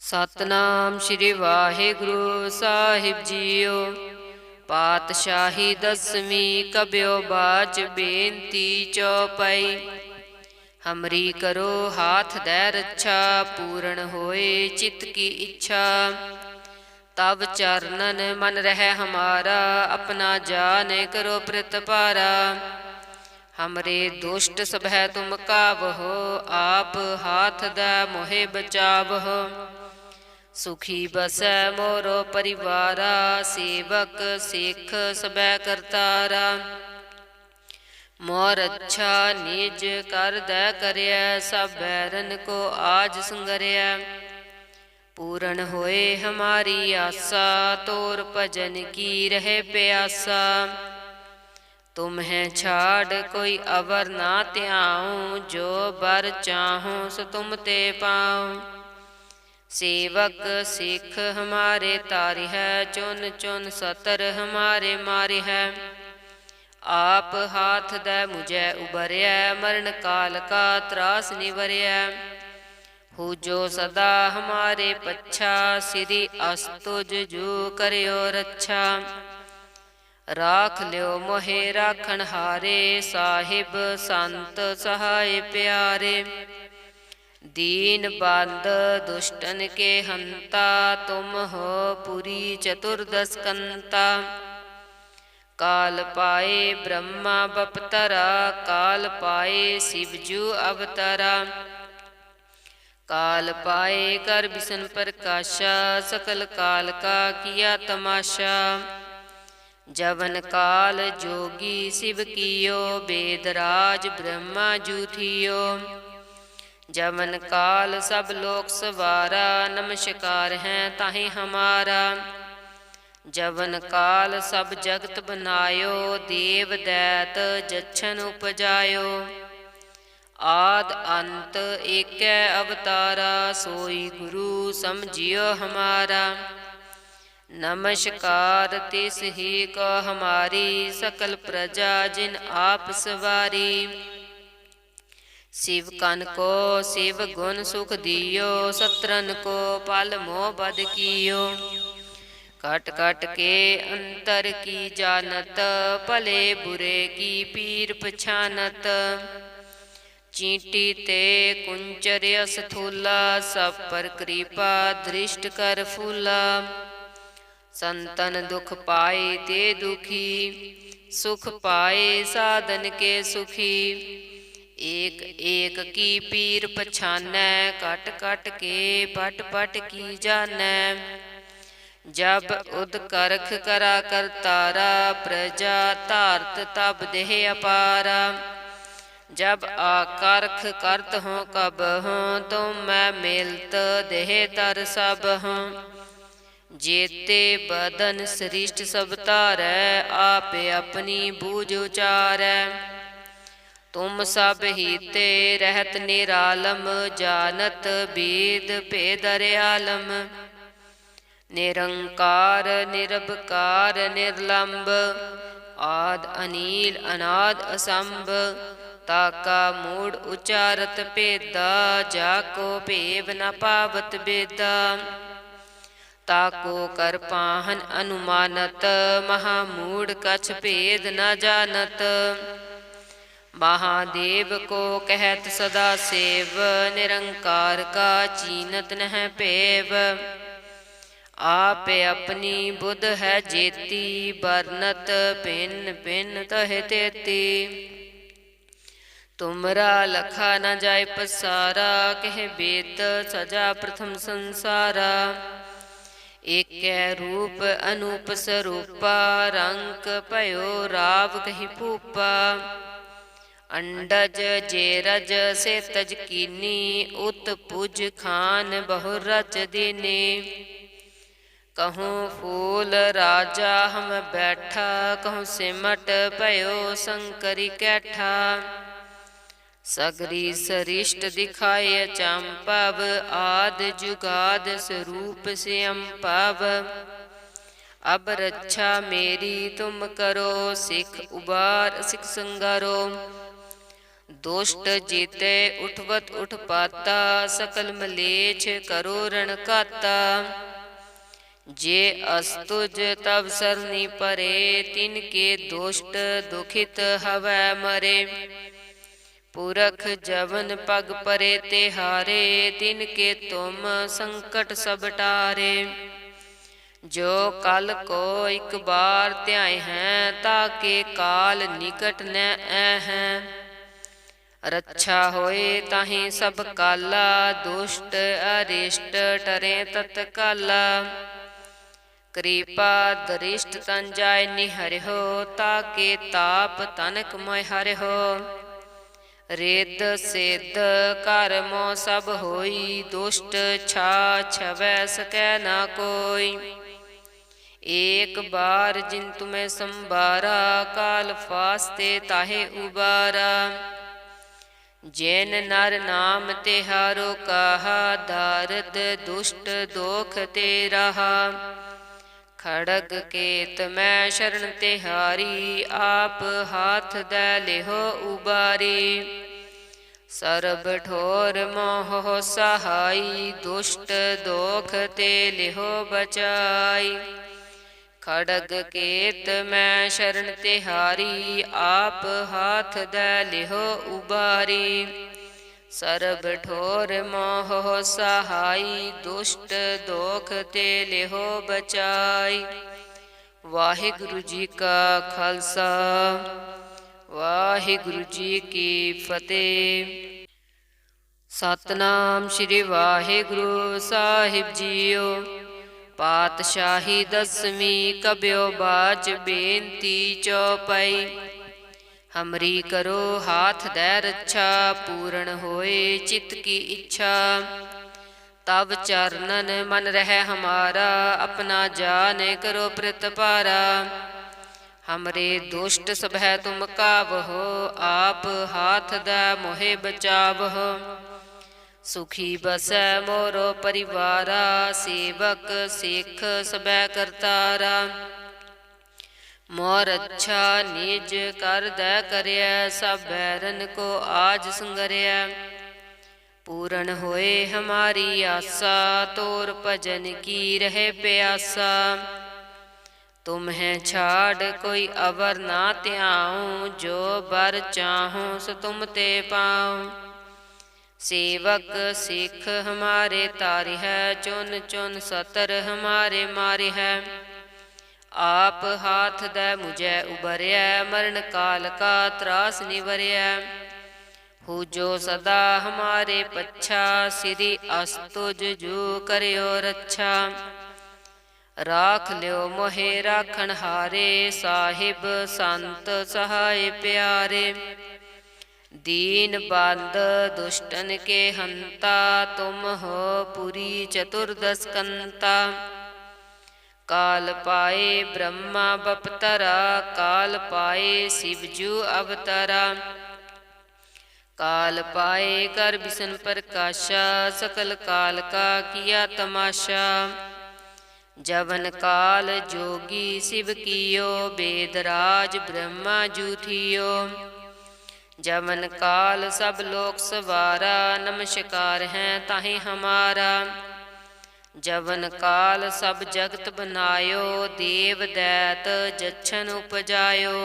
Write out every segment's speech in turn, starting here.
ਸਤਨਾਮ ਸ਼੍ਰੀ ਵਾਹਿਗੁਰੂ ਸਾਹਿਬ JIO. ਪਾਤਸ਼ਾਹੀ ਦਸਵੀਂ ਕਬਿਓ ਬਾਚ ਬੇਨਤੀ ਚੌਪਈ। ਹਮਰੀ ਕਰੋ ਹਾਥ ਦੈ ਰੱਛਾ, ਪੂਰਨ ਹੋਏ ਚਿਤ ਕੀ ਇੱਛਾ। ਤਬ ਚਰਨਨ ਮਨ ਰਹਿ ਹਮਾਰਾ, ਆਪਣਾ ਜਾਨ ਕਰੋ ਪ੍ਰਤਪਾਰਾ। हमरे दुष्ट सभै तुम कावहो, आप हाथ दै मोहे बचावहो। सुखी बसै मोरो परिवारा, सेवक सिख सबै करतारा। मोर अच्छा निज कर दै करया, सब बैरन को आज संगरया। पूर्ण होए हमारी आसा, तोर भजन की रहे प्यासा। तुम्हें छाड़ कोई अवर ना त्याऊँ, जो बर चाहूँ सो तुम ते पाऊँ। सेवक सिख हमारे तारि है, चुन चुन सतर हमारे मारे है। आप हाथ दे मुझे उबरया, मरण काल का त्रास निवरया। हो जो सदा हमारे पच्छा, सिरी अस्तुज जो करयो रक्षा। राख लियो मोहे राखण हारे, साहिब संत सहाय प्यारे। दीन बंद दुष्टन के हंता, तुम हो पुरी चतुर्दश कंता। काल पाए ब्रह्मा बपतरा, काल पाए शिवजू अवतरा। काल पाए कर बिसन प्रकाशा, सकल काल का किया तमाशा। जवन काल जोगी शिव कियो, वेदराज ब्रह्मा जू थियो। जवन काल सब लोक सवारा, नमस्कार हैं ताहि हमारा। जवन काल सब जगत बनायो, देव दैत जच्छन उपजायो। आद अंत एकै अवतारा, सोई गुरु समझियो हमारा। नमस्कार तिस ही को हमारी, सकल प्रजा जिन आप सवारी। शिव कन को शिव गुण सुख दियो, सत्रन को पल मोह बद कियो। कट कट के अंतर की जानत, भले बुरे की पीर पछानत। चींटी ते कुंचर स्थूला, सब पर कृपा दृष्ट कर फूला। संतन दुख पाए ते दुखी, सुख पाए साधन के सुखी। एक एक की पीर पछानै, कट कट के पट पट की जानै। जब उद करख करा करतारा, प्रजा धारत तब देह अपारा। जब आकरख करत हों कब हों, तुम मैं मिलत देह तर सब हों। जेते बदन सृष्ट सब तारै, आपे अपनी बूझ उचारै। तुम सब हीते रहत निरालम, जानत वेद भेद आलम। निरंकार निरबकार निर्लंब, आद अनील अनाद असंभ। ताका मूढ़ उचारत भेदा, जाको भेव न पावत बेदा। ताको कर पाहन अनुमानत, महामूढ़ कछ भेद न जानत। महादेव को कहत सदा सेव, निरंकार का चीनत नह पेव। आप अपनी बुध है जेती, बरनत भिन्न भिन्न तह तेती। तुमरा लखा न जाय पसारा, कह बेद सजा प्रथम संसारा। एकै रूप अनूप स्वरूपा, रंक भयो राव कहि भूपा। अंडज जेरज से तज कीनी, उत पुज खान बहु रच दीनी। कहूँ फूल राजा हम बैठा, कहूँ सिमट भयो शंकरी कैठा। सगरी सरिष्ट दिखाए चंपव, आद जुगाद स्वरूप से अम्पव। अब रक्षा मेरी तुम करो, सिख उबार सिख संगारो। दुष्ट जीते उठवत उठ पाता, सकल मलेच्छ करो रण काता। जे अस्तुज तब सरनी परे, तिनके दुष्ट दुखित हवै मरे। पुरख जवन पग परे तिहारे, तिनके तुम संकट सब टारे। जो कल को एक बार त्याय हैं, ताके काल निकट न हैं। रक्षा होए ताहि सब काला, दुष्ट अरिष्ट टरे तत्काला। कृपा दरिष्ट तन जाय निहरिहो, ताके ताप तनक मोय हरिहो। रेद सेद कर्मो सब होई, दुष्ट छा छवै सकै ना कोई। एक बार जिन तुम्हें संबारा, काल फास्ते ताहे उबारा। जैन नर नाम तिहारो कहा, दारद दुष्ट दोख ते रहा। खड़ग केत मैं शरण तिहारी, आप हाथ दै लिहो उबारी। सरब ठोर मोह सहाई, दुष्ट दोख ते लिहो बचाई। खड़ग केत मैं शरण तिहारी, आप हाथ दै लिहो उबारी। सरब ठोर मोह सहाई, दुष्ट दोख ते लिहो बचाई। वाहिगुरु जी का खालसा, वाहिगुरु जी की फतेह। सतनाम श्री वाहिगुरु साहिब जीओ। पातशाही दसवीं कब्यो बाच बेनती चौपाई। हमरी करो हाथ दै रक्षा, पूर्ण होए चित्त की इच्छा। तब चरणन मन रह हमारा, अपना जान करो प्रतिपारा। हमरे दुष्ट सब है तुम कावहो, आप हाथ दै मोहे बचावहो। सुखी बसै मोरो परिवारा, सेवक सिख सबै करतारा। मोर अच्छा निज कर दै करया, सब बैरन को आज संगरया। पूर्ण होए हमारी आसा, तोर भजन की रहे प्यासा। तुम्हें छाड़ कोई अवर ना त्याऊँ, जो बर चाहूँ सो तुम ते पाऊँ। सेवक सिख हमारे तारि है, चुन चुन सतर हमारे मारे है। आप हाथ दै मुझे उबरया, मरण काल का त्रास निवरया। हो जो सदा हमारे पच्छा, श्री अस्तुज जो करयो रक्षा। राख लियो मोहे राखण हारे, साहिब संत सहाय प्यारे। दीन बंद दुष्टन के हंता, तुम हो पुरी चतुर्दश कंता। काल पाए ब्रह्मा बपतरा, काल पाए शिवजू अवतरा। काल पाए कर बिसन प्रकाशा, सकल काल का किया तमाशा। जवन काल जोगी शिव कियो, वेदराज ब्रह्मा जू थियो। जवन काल सब लोक सवारा, नमस्कार है ताहि हमारा। जवन काल सब जगत बनायो, देव दैत जच्छन उपजायो।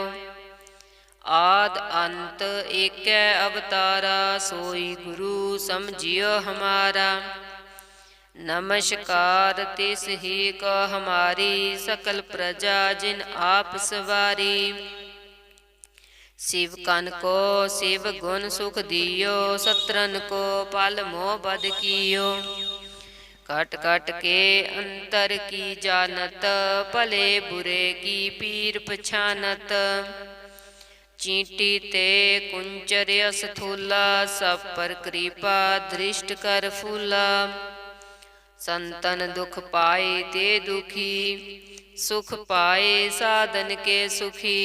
आद अंत एकै अवतारा, सोई गुरु समझियो हमारा। नमस्कार तिस ही को हमारी, सकल प्रजा जिन आप सवारी। शिव कन को शिव गुण सुख दियो, सत्रन को पल मोह बद कियो। कट कट के अंतर की जानत, भले बुरे की पीर पछानत। चींटी ते कुंचर स्थूला, सब पर कृपा दृष्ट कर फूला। संतन दुख पाए ते दुखी, सुख पाए साधन के सुखी।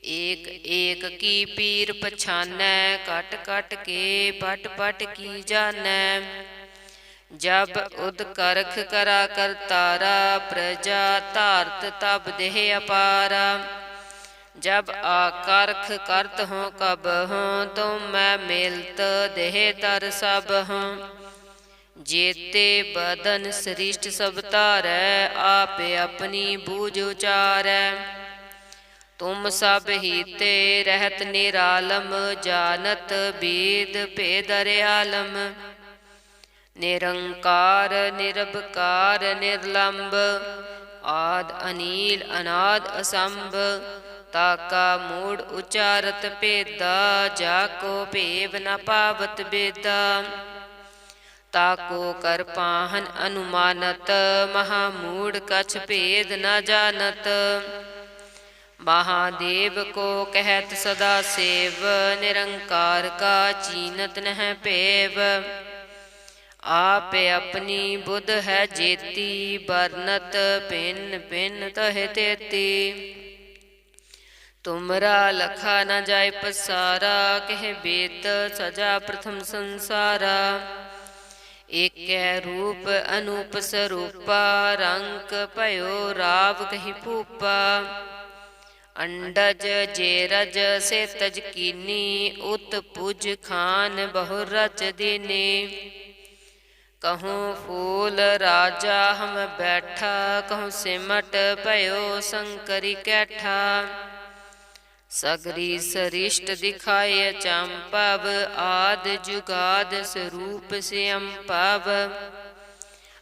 एक एक की पीर पछानै, कट कट के पट पट की जानै। जब उद करख करा करतारा, प्रजा धारत तब देह अपारा। जब आकर्ख करत हों कब हों, तुम मैं मिलत देह तर सब हों। जेते बदन सृष्ट सब तारै, आपे अपनी बूझ उचारै। तुम सब हीते रहत निरालम, जानत वेद भेद आलम। निरंकार निरबकार निर्लंब, आद अनील अनाद असंभ। ताका मूढ़ उचारत भेदा, जाको भेव न पावत बेदा। ताको कर पाहन अनुमानत, महामूढ़ कछ भेद न जानत। महादेव को कहत सदा सेव, निरंकार का चीनत नह पेव। आप अपनी बुध है जेती, बरनत भिन्न भिन्न तह तेती। तुमरा लखा न जाय पसारा, कह बेत सजा प्रथम संसारा। एक रूप अनूप स्वरूपा, रंक भयो राव कही भूपा। अंडज जेरज से तज कीनी, उत पुज खान बहु रच दीनी। कहूँ फूल राजा हम बैठा, कहूँ सिमट भयो शंकरी कैठा। सगरी सरिष्ट दिखाए चंपव, आद जुगाद स्वरूप से अम्पव।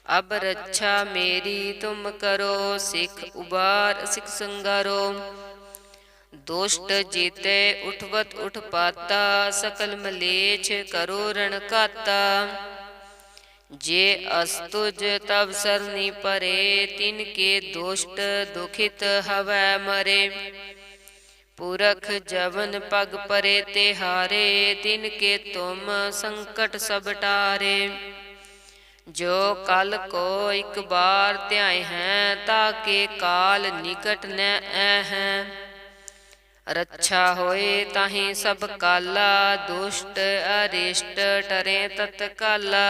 अब रक्षा मेरी तुम करो, सिख उबार सिख संगारो। दुष्ट जीते उठवत उठ पाता, सकल मलेच्छ करो रण काता। जे अस्तुज तब सरनी परे, तिनके दुष्ट दुखित हवै मरे। पुरख जवन पग परे तिहारे, तिनके तुम संकट सब टारे। जो कल को एक बार त्याय हैं, ताके काल निकट न हैं। रक्षा होए ताहि सब काला, दुष्ट अरिष्ट टरे तत्काला।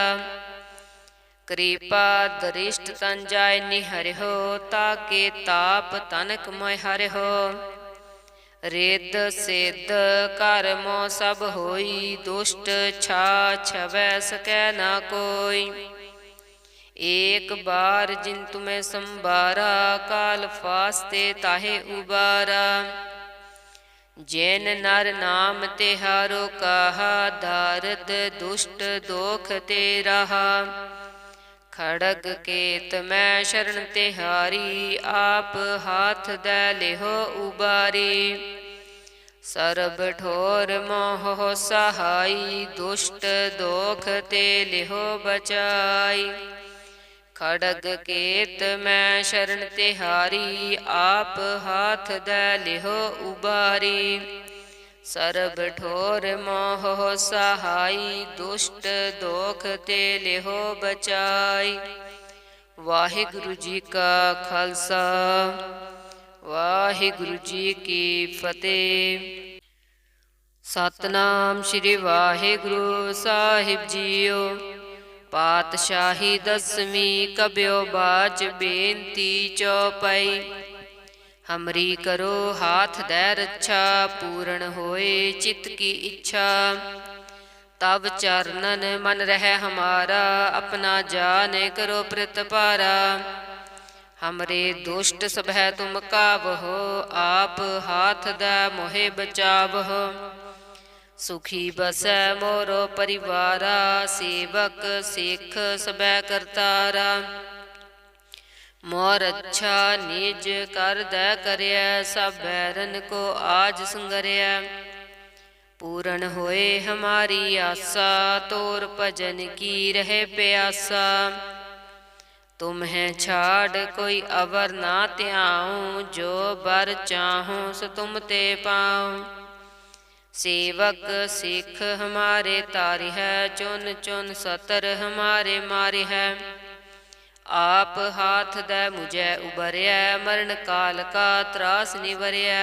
कृपा दरिष्ट तन जाय निहरिहो, ताके ताप तनक मोय हरिहो। रेद सेद कर्मो सब होई, दुष्ट छा छवै सकै ना कोई। एक बार जिन तुम्हें संबारा, काल फास्ते ताहे उबारा। जैन नर नाम तिहारो कहा, दारद दुष्ट दोख ते रहा। खड़ग केत मैं शरण तिहारी, आप हाथ दै लिहो उबारी। सरब ठोर मोह सहाई, दुष्ट दोख ते लिहो बचाई। खड़ग केत मैं शरण तिहारी, आप हाथ दै लिहो उबारी। सरब ठोर मोह सहाई, दुष्ट दोख ते लिहो बचाई। वाहिगुरु जी का खालसा, वाहिगुरु जी की फतेह। सतनाम श्री वाहिगुरु साहिब जीओ। पातशाही दसवीं कब्यो बाच, बेनती चौपाई। हमरी करो हाथ दै रक्षा, पूर्ण होए चित्त की इच्छा। तब चरणन मन रह हमारा, अपना जान करो प्रतिपारा। हमरे दुष्ट सब है तुम कावहो, आप हाथ दै मोहे बचावहो। सुखी बसै मोरो परिवारा, सेवक सिख सबै करतारा। मोर अच्छा निज कर दै करया, सब बैरन को आज संगरया। पूर्ण होए हमारी आसा, तोर भजन की रहे प्यासा। तुम्हें छाड़ कोई अवर ना त्याऊँ, जो बर चाहूँ सो तुम ते पाऊँ। सेवक सिख हमारे तारि है, चुन चुन सतर हमारे मारि है। आप हाथ दै मुझे उबरया, मरण काल का त्रास निवरया।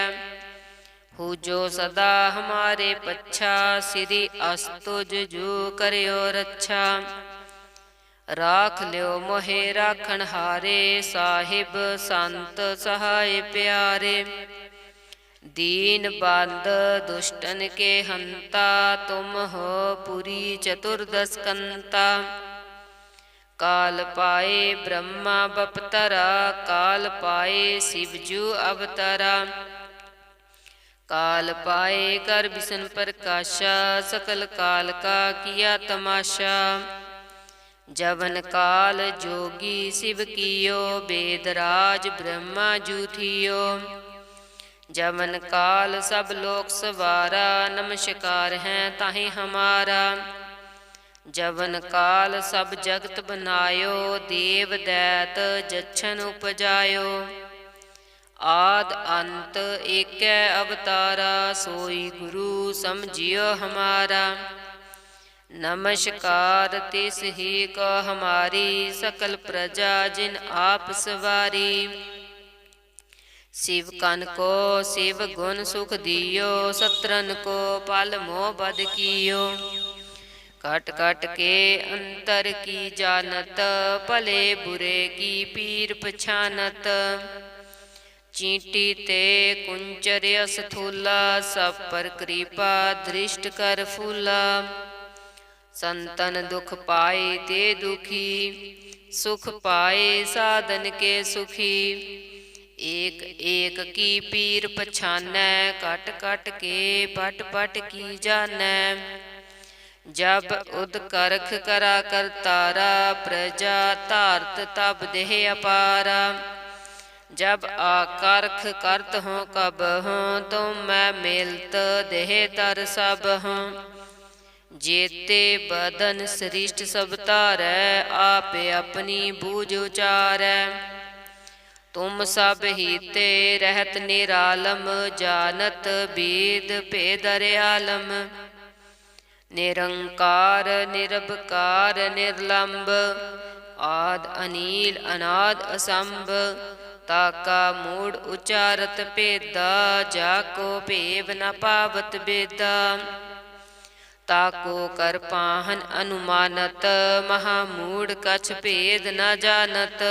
हो जो सदा हमारे पच्छा, श्री अस्तुज जो करयो रक्षा। राख लियो मोहे राखण हारे, साहिब संत सहाय प्यारे। दीन बंद दुष्टन के हंता, तुम हो पुरी चतुर्दश कंता। काल पाए ब्रह्मा बपतरा, काल पाए शिवजू अवतरा। काल पाए कर विष्णु प्रकाशा, सकल काल का किया तमाशा। जवन काल जोगी शिव कियो, वेदराज ब्रह्मा जू थियो। जवन काल सब लोक सवारा, नमस्कार है ताहि हमारा। जवन काल सब जगत बनायो, देव दैत जच्छन उपजायो। आद अंत एकै अवतारा, सोई गुरु समझियो हमारा। नमस्कार तिस ही को हमारी, सकल प्रजा जिन आप सवारी। शिव कन को शिव गुण सुख दियो, सत्रन को पल मोह बद कियो। कट कट के अंतर की जानत, भले बुरे की पीर पछानत। चींटी ते कुंचर स्थूला, सब पर कृपा दृष्ट कर फूला। संतन दुख पाए ते दुखी, सुख पाए साधन के सुखी। एक एक की पीर पछानै, कट कट के पट पट की जानै। जब उद करख करा करतारा, प्रजा तारत तब देह अपारा। जब आकर्ख करत हों कब हों, तुम मैं मिलत देह तर सब हों। जेते बदन सृष्ट सब तारै, आपे अपनी बूझ उचारै। तुम सब हीते रहत निरालम, जानत वेद भेद आलम। निरंकार निरबकार निर्लंब, आद अनील अनाद असंभ। ताका मूढ़ उचारत भेदा, जाको भेव न पावत बेदा। ताको कर पाहन अनुमानत, महामूढ़ कछ भेद न जानत।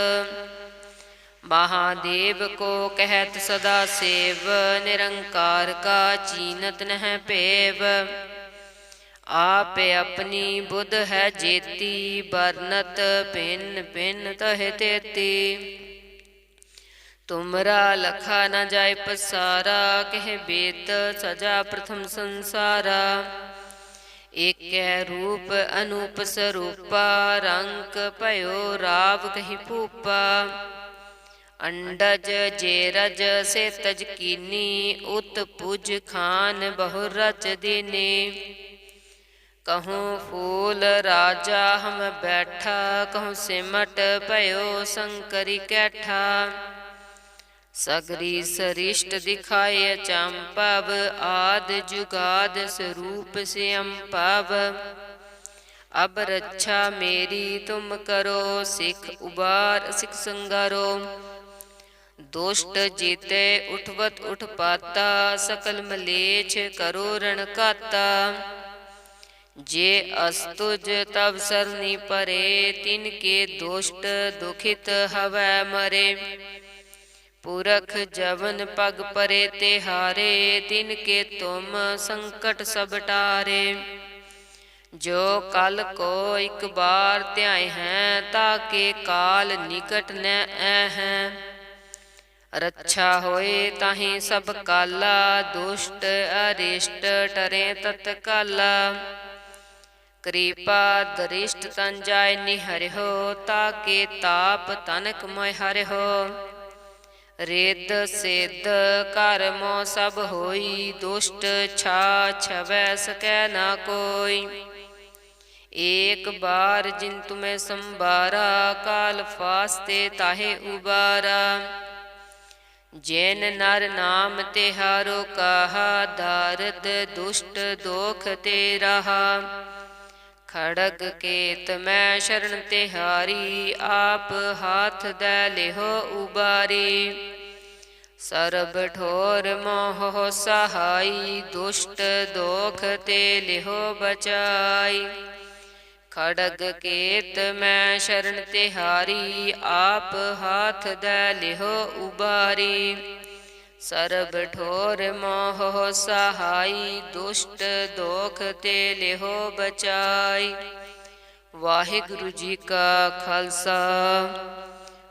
महादेव को कहत सदा सेव, निरंकार का चीनत नह पेव। आप अपनी बुध है जेती, बरनत भिन्न भिन्न तह तेती। तुमरा लखा न जाय पसारा, कह बेत सजा प्रथम संसारा। एक रूप अनूप स्वरूपा, रंक पयो राव कही भूपा। अंडज जेरज से तज कीनी, उत पुज खान बहु रच दीनी। कहूँ फूल राजा हम बैठा, कहूँ सिमट पयो शंकरी कैठा। सगरी सरिष्ट दिखाए चंपव, आद जुगाद स्वरूप से अम्पव। अब रक्षा मेरी तुम करो, सिख उबार सिख संगारो। दुष्ट जीते उठवत उठ पाता, सकल मलेच्छ करो रण काता। जे अस्तुज तब सरनी परे, तिनके दुष्ट दुखित हवै मरे। पुरख जवन पग परे तिहारे, तिनके तुम संकट सब टारे। जो कल को एक बार त्याय हैं, ताके काल निकट न हैं। रक्षा होए ताहि सब काला, दुष्ट अरिष्ट टरे तत्काला। कृपा दरिष्ट तन जाय निहरिहो, ताके ताप तनक मोय हरिहो। रेद सिद्ध कर्मो सब होई, दुष्ट छा छवै सकै ना कोई। एक बार जिन तुम्हें संबारा, काल फास्ते ताहे उबारा। जैन नर नाम तिहारो कहा, दारद दुष्ट दोख ते रहा। खड़ग केत मैं शरण तिहारी, आप हाथ दै लिहो उबारी। सरब ठोर मोह सहाई, दुष्ट दोख ते लिहो बचाई। खड़ग केत मैं शरण तिहारी, आप हाथ दै लिहो उबारी। ਸਰਬ ਠੋਰ ਮੋਹ ਸਹਾਈ, ਦੁਸ਼ਟ ਦੋਖ ਤੇ ਲਿਹੋ ਬਚਾਈ। ਵਾਹਿਗੁਰੂ ਜੀ ਕਾ ਖਾਲਸਾ,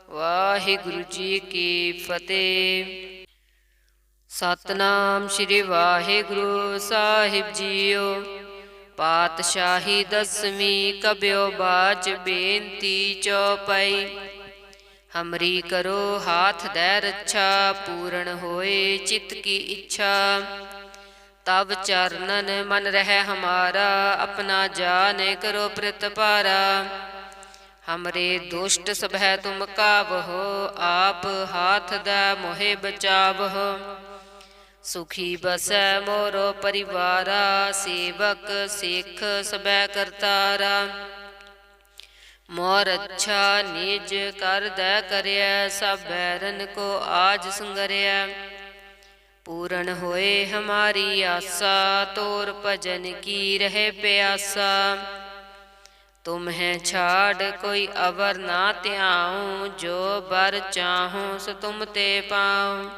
ਵਾਹਿਗੁਰੂ ਜੀ ਕੀ ਫਤਿਹ। ਸਤਿਨਾਮ ਸ੍ਰੀ ਵਾਹਿਗੁਰੂ ਸਾਹਿਬ ਜੀਓ। ਪਾਤਸ਼ਾਹੀ ਦਸਵੀਂ ਕਬਿਓ ਬਾਚ, ਬੇਨਤੀ ਚੌਪਈ। ਹਮਰੀ ਕਰੋ ਹਾਥ ਦੈ ਰੱਛਾ, ਪੂਰਨ ਹੋਏ ਚਿਤ ਕੀ ਇੱਛਾ। ਤਬ ਚਰਨਨ ਮਨ ਰਹਿ ਹਮਾਰਾ, ਆਪਣਾ ਜਾਨ ਕਰੋ ਪ੍ਰਤਪਾਰਾ। ਹਮਰੇ ਦੁਸ਼ਟ ਸਭੈ ਤੁਮ ਕਾਵਹੋ, ਆਪ ਹਾਥ ਦੈ ਮੋਹਿ ਬਚਾਵਹੋ। ਸੁਖੀ ਬਸੈ ਮੋਰੋ ਪਰਿਵਾਰਾ, ਸੇਵਕ ਸਿੱਖ ਸਭੈ ਕਰਤਾਰਾ। ਮੋਰ ਅੱਛਾ ਨਿਜ ਕਰ ਦੈ ਕਰਿਆ, ਸਭ ਬੈਰਨ ਕੋ ਆਜ ਸੰਗਰਿਆ। ਪੂਰਨ ਹੋਏ ਹਮਾਰੀ ਆਸਾ, ਤੋਰ ਭਜਨ ਕੀ ਰਹੇ ਪਿਆਸਾ। ਤੁਮਹਿ ਛਾੜ ਕੋਈ ਅਵਰ ਨਾ ਧਿਆਉ, ਜੋ ਬਰ ਚਾਹੂੰ ਸੋ ਤੁਮ ਤੇ ਪਾਉ।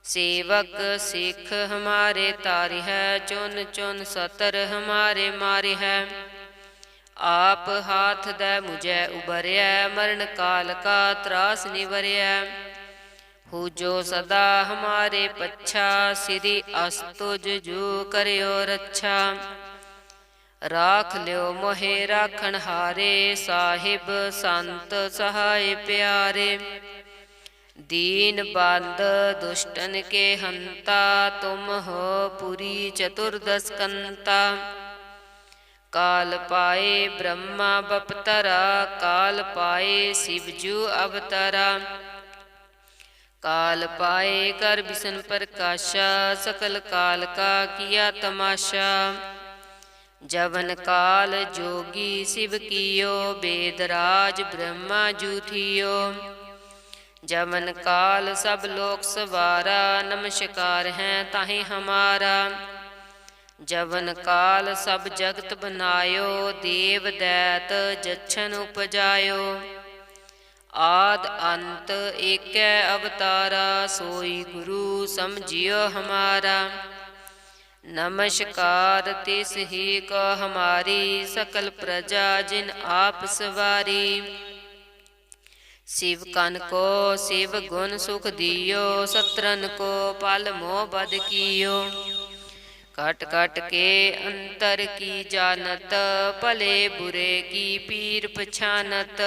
ਸੇਵਕ ਸਿੱਖ ਹਮਾਰੇ ਤਾਰਿਹੈ, ਚੁਨ ਚੁਨ ਸਤਰ ਹਮਾਰੇ ਮਾਰਿਹੈ। ਆਪ ਹਾਥ ਦੈ ਮੁਝੈ ਉਬਰਿਐ, ਮਰਨ ਕਾਲ ਕਾ ਤਰਾਸ ਨਿਵਰਿਐ। ਹੋ ਜੋ ਸਦਾ ਹਮਾਰੇ ਪੱਛਾ, ਸਿਰੀ ਅਸਤੁਜ ਜੋ ਕਰਿਓ ਰੱਛਾ। ਰਾਖ ਲਿਓ ਮੋਹਿ ਰਾਖਣ ਹਾਰੇ, ਸਾਹਿਬ ਸੰਤ ਸਹਾਇ ਪਿਆਰੇ। दीन बंद दुष्टन के हंता, तुम हो पुरी चतुर्दश कंता। काल पाए ब्रह्मा बपतरा, काल पाए शिवजू अवतरा। काल पाए कर विष्ण प्रकाशा, सकल काल का किया तमाशा। जवन काल जोगी शिव कियो, वेदराज ब्रह्मा जू थियो। जवन काल सब लोक सवारा, नमस्कार है ताहि हमारा। जवन काल सब जगत बनायो, देव दैत जच्छन उपजायो। आद अंत एकै अवतारा, सोई गुरु समझियो हमारा। नमस्कार तिस ही को हमारी, सकल प्रजा जिन आप सवारी। शिव कन को शिव गुण सुख दियो, सत्रन को पल मोह बद कियो। कट कट के अंतर की जानत, भले बुरे की पीर पछानत।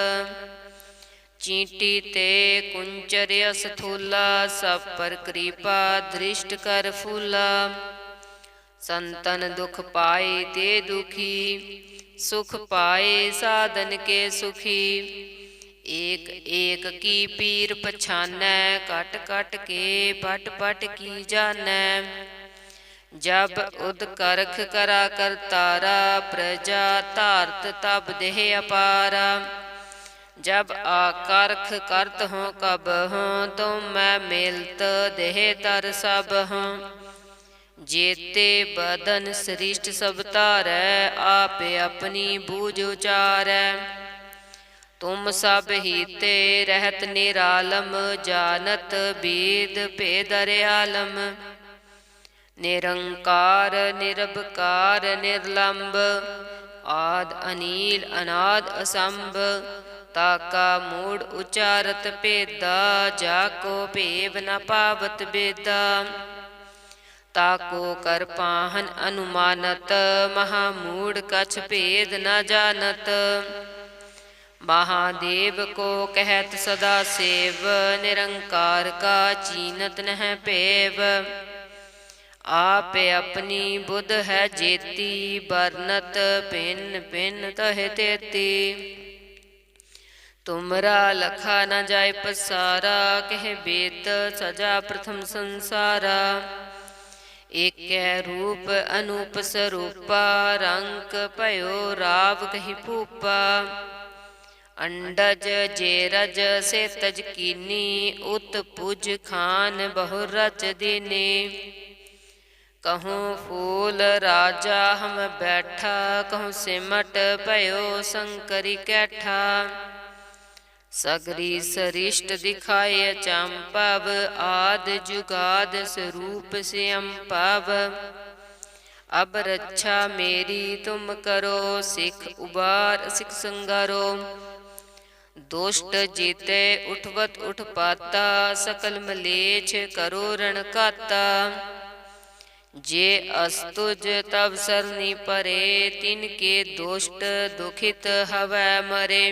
चींटी ते कुंचर स्थूला, सब पर कृपा दृष्ट कर फूला। संतन दुख पाए ते दुखी, सुख पाए साधन के सुखी। एक एक की पीर पछानै, कट कट के पट पट की जानै। जब उद करख करा करतारा, प्रजा धारत तब देह अपारा। जब आकरख करत हों कब हों, तुम मैं मिलत देह तर सब हों। जेते बदन सृष्ट सब तारै, आपे अपनी बूझ उचारै। तुम सब हीते रहत निरालम, जानत वेद भेद आलम। निरंकार निरबकार निर्लंब, आद अनील अनाद असंभ। ताका मूढ़ उचारत भेदा, जाको भेव न पावत बेदा। ताको कर पाहन अनुमानत, महामूढ़ कछ भेद न जानत। महादेव को कहत सदा सेव, निरंकार का चीनत नह पेव। आप अपनी बुध है जेती, बरनत भिन्न भिन्न तह तेती। तुमरा लखा न जाय पसारा, कह बेत सजा प्रथम संसारा। एक रूप अनूप स्वरूपा, रंक पयो राव कही भूपा। अंडज जेरज से तज कीनी, उत पुज खान बहु रच दीनी। कहूँ फूल राजा हम बैठा, कहूँ सिमट पयो शंकरी कैठा। सगरी सरिष्ट दिखाए चंपव, आद जुगाद स्वरूप से अम्पव। अब रक्षा मेरी तुम करो, सिख उबार सिख संगारो। दुष्ट जीते उठवत उठपाता, सकल मलेच्छ करो रण काता। जे अस्तुज तब सरनी परे, तिनके दुष्ट दुखित हवै मरे।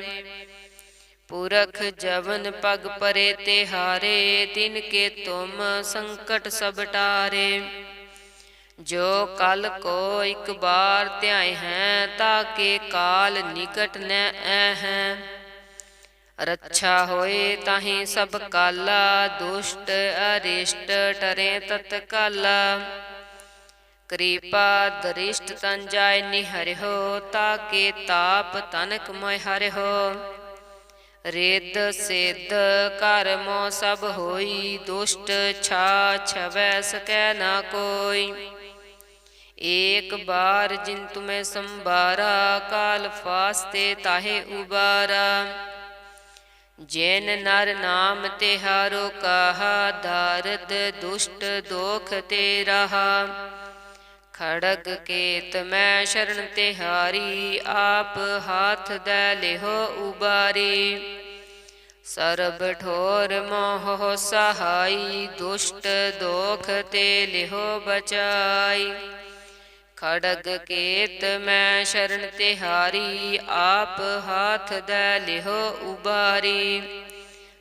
पुरख जवन पग परे तिहारे, तिनके तुम संकट सब टारे। जो कल को एक बार त्याय हैं, ताके काल निकट न हैं। रक्षा होए ताहि सब काला, दुष्ट अरिष्ट टरे तत्काला। कृपा दरिष्ट तन जाय निहरिहो, ताके ताप तनक मोय हरिहो। रिद्ध सिद्ध कर्मो सब होई, दुष्ट छा छवै सकै ना कोई। एक बार जिन तुम्हें संबारा, काल फास्ते ताहे उबारा। जैन नर नाम तिहारो कहा, दारद दुष्ट दोख ते रहा। खड़ग केत मैं शरण तिहारी, आप हाथ दै लिहो उबारी। सरब ठोर मोह सहाई, दुष्ट दोख ते लिहो बचाई। खड़ग केत मैं शरण तिहारी, आप हाथ दै लिहो उबारी।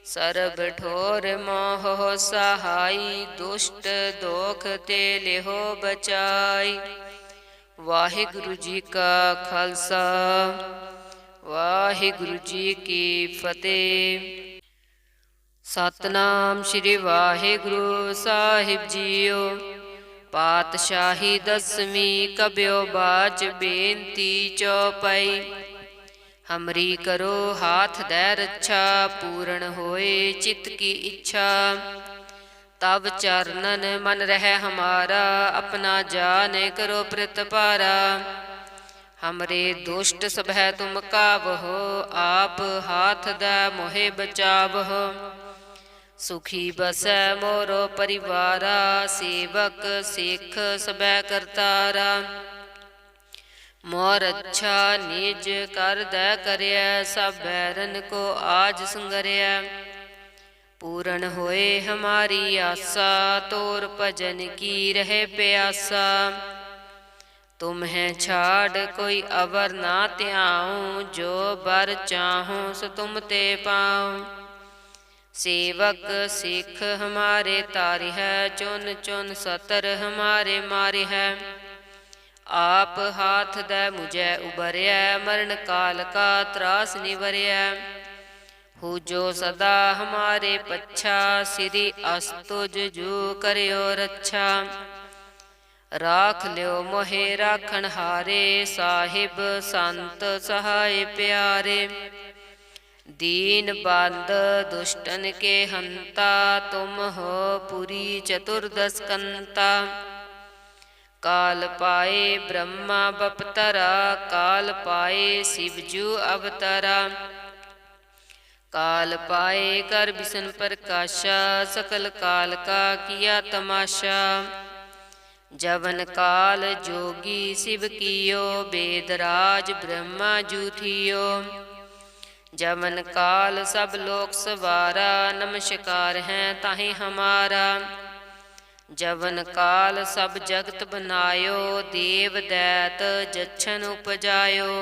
सरब ठोर मोह सहाई, दुष्ट दोख ते लिहो बचाई। वाहिगुरु जी का खालसा, वाहिगुरु जी की फतेह। सतनाम श्री वाहिगुरु साहिब जीओ। पातशाही दसवीं कब्यो बाच, बेनती चौपाई। हमरी करो हाथ दै रक्षा, पूर्ण होए चित्त की इच्छा। तब चरणन मन रह हमारा, अपना जान करो प्रतिपारा। हमरे दुष्ट सभै तुम कावहो, आप हाथ दै मोहे बचावहो। सुखी बसै मोरो परिवारा, सेवक सिख सबै करतारा। मोर अच्छा निज कर दै करयै, सब बैरन को आज संगरिया। पूर्ण होए हमारी आसा, तोर भजन की रहे प्यासा। तुम्हें छाड़ कोई अवर ना त्याऊँ, जो बर चाहूँ सो तुम ते पाऊँ। सेवक सिख हमारे तारि है, चुन चुन सतर हमारे मारि है। आप हाथ दै मुझे उबरिया, मरण काल का त्रास निवरिया। हो जो सदा हमारे पच्छा, श्री अस्तुज जो करियो रक्षा। राख लियो मोहे राखण हारे, साहिब संत सहाय प्यारे। दीन बंद दुष्टन के हंता, तुम हो पुरी चतुर्दश कंता। काल पाए ब्रह्मा बपतरा, काल पाए शिवजू अवतरा। काल पाए कर बिसन प्रकाशा, सकल काल का किया तमाशा। जवन काल जोगी शिव कियो, वेदराज ब्रह्मा जू थियो। जवन काल सब लोक सवारा, नमस्कार हैं ताहि हमारा। जवन काल सब जगत बनायो, देव दैत जच्छन उपजायो।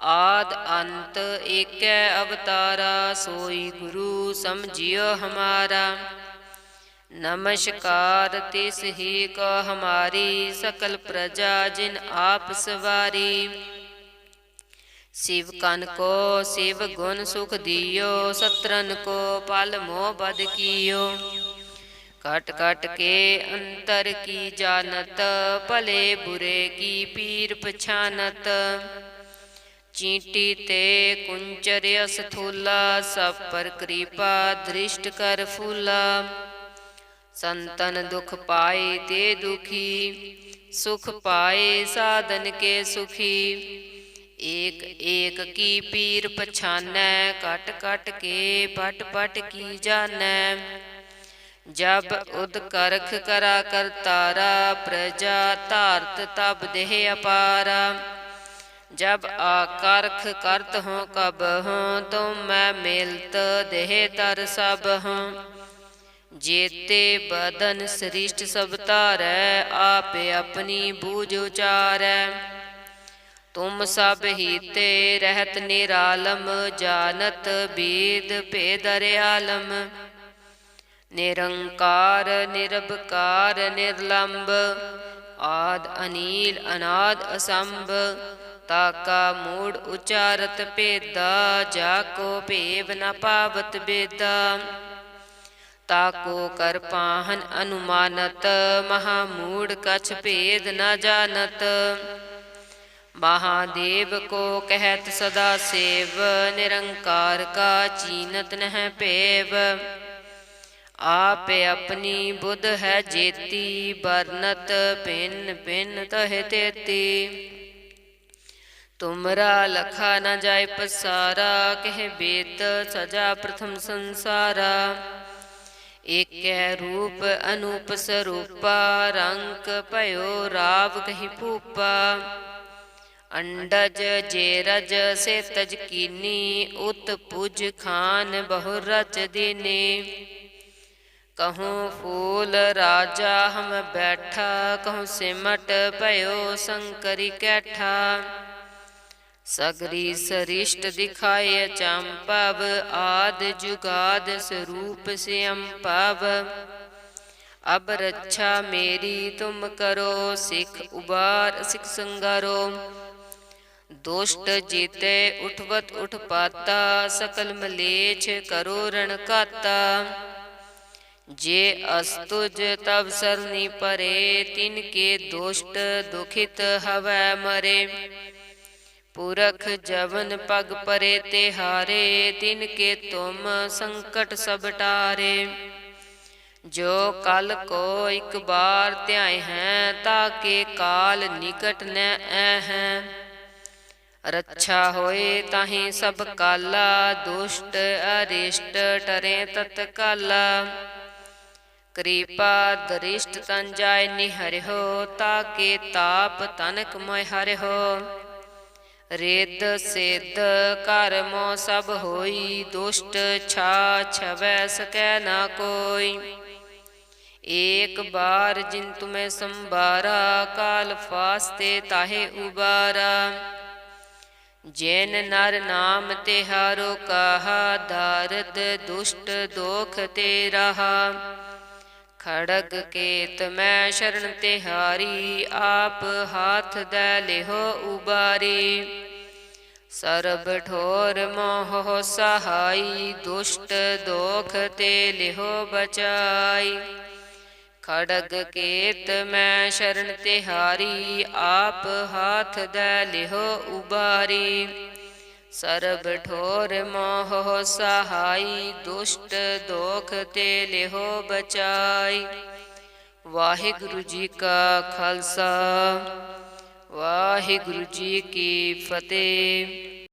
आद अंत एकै अवतारा, सोई गुरु समझियो हमारा। नमस्कार तिस ही को हमारी, सकल प्रजा जिन आप सवारी। शिव कन को शिव गुण सुख दियो, सत्रन को पल मोह बद कियो। कट कट के अंतर की जानत, भले बुरे की पीर पछानत। चींटी ते कुंचर स्थूला, सब पर कृपा दृष्ट कर फूला। संतन दुख पाए ते दुखी, सुख पाए साधन के सुखी। एक एक की पीर पछानै, कट कट के पट पट की जानै। जब उद करख करा करतारा, प्रजा धारत तब देह अपारा। जब आकरख करत हों कब हों, तुम मैं मिलत देह तर सब हों। जेते बदन सृष्ट सब तारै, आपे अपनी बूझ उचारै। तुम सब हीते रहत निरालम, जानत वेद भेद आलम। निरंकार निरबकार निर्लंब, आद अनील अनाद असंभ। ताका मूढ़ उचारत भेदा, जाको भेव न पावत बेदा। ताको कर पाहन अनुमानत, महामूढ़ कछ भेद न जानत। महादेव को कहत सदा सेव, निरंकार का चीनत नह पेव। आप अपनी बुध है जेती, बरनत भिन्न भिन्न तह तेती। तुमरा लखा न जाय पसारा, कह बेत सजा प्रथम संसारा। एक रूप अनूप स्वरूपा, रंक भयो राव कही भूपा। अंडज जेरज से तज कीनी, उत पुज खान बहु रच दीनी। कहूँ फूल राजा हम बैठा, कहूँ सिमट भयो शंकरी कैठा। सगरी सरिष्ट दिखाए चंपव, आद जुगाद स्वरूप से अम्पव। अब रक्षा मेरी तुम करो, सिख उबार सिख संगारो। दुष्ट जीते उठवत उठ पाता, सकल मलेच्छ करो रण काता। जे अस्तुज तब सरनी परे, तिनके दुष्ट दुखित हवै मरे। पुरख जवन पग परे तिहारे, तिनके तुम संकट सब टारे। जो कल को एक बार त्याय हैं, ताके काल निकट न हैं। रक्षा होए ताहि सब काला, दुष्ट अरिष्ट टरे तत्काला। कृपा दरिष्ट तन जाय निहरिहो, ताके ताप तनक मोय हरिहो। रेद सिद्ध कर्मो सब होई, दुष्ट छा छवै सकै न कोई। एक बार जिन तुम्हें संबारा, काल फास्ते ताहे उबारा। जैन नर नाम तिहारो कहा, दारद दुष्ट दोख ते रहा। खड़ग केत मैं शरण तिहारी, आप हाथ दै लिहो उबारी। सरब ठोर मोह सहाई, दुष्ट दोख ते लिहो बचाई। खड़ग केत मैं शरण तिहारी, आप हाथ दै लिहो उबारी। सरब ठोर मोह सहाई, दुष्ट दोख ते लिहो बचाई। वाहिगुरु जी का खालसा, वाहिगुरु जी की फतेह।